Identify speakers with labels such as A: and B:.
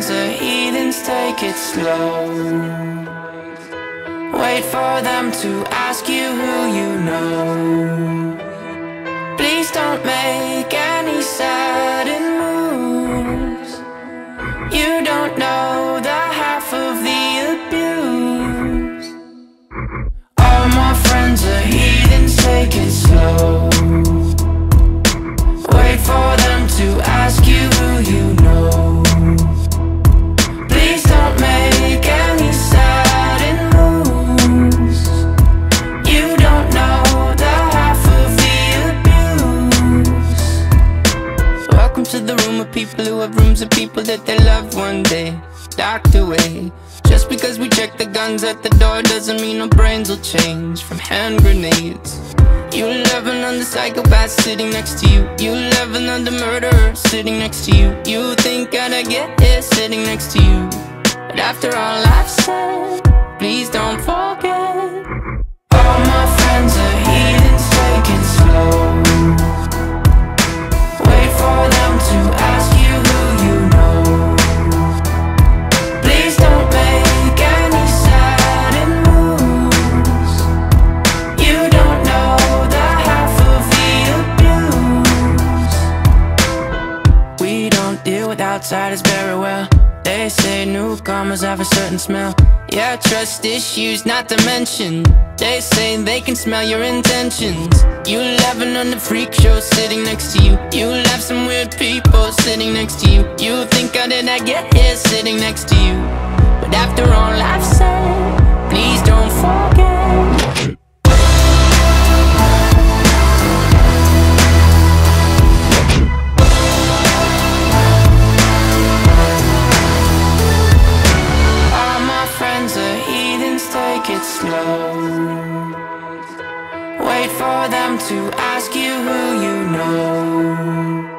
A: friends are heathens, take it slow. Wait for them to ask you who you know. Please don't make any sudden moves. You don't know the half of the abuse. All my friends are heathens, take it slow. Wait for them to ask you who you know. Please don't make any sudden moves. You don't know the half of the abuse. Welcome to the room of people who have rooms of people that they loved one day docked away. Just because we check the guns at the door doesn't mean our brains will change from hand grenades. You love another psychopath sitting next to you. You love another murderer sitting next to you. You think I'd get here sitting next to you. But after all I've said, please don't forget. All my friends are heathens, take it slow. Wait for them to ask you who you know. Please don't make any sudden moves. You don't know the half of the abuse. We don't deal with outsiders very well. They say newcomers have a certain smell. Yeah, trust issues not to mention. They say they can smell your intentions. You laughing on the freak show sitting next to you. You laugh some weird people sitting next to you. You think how did I get here sitting next to you. But after all I've said, please don't forget. Take it slow. Wait for them to ask you who you know.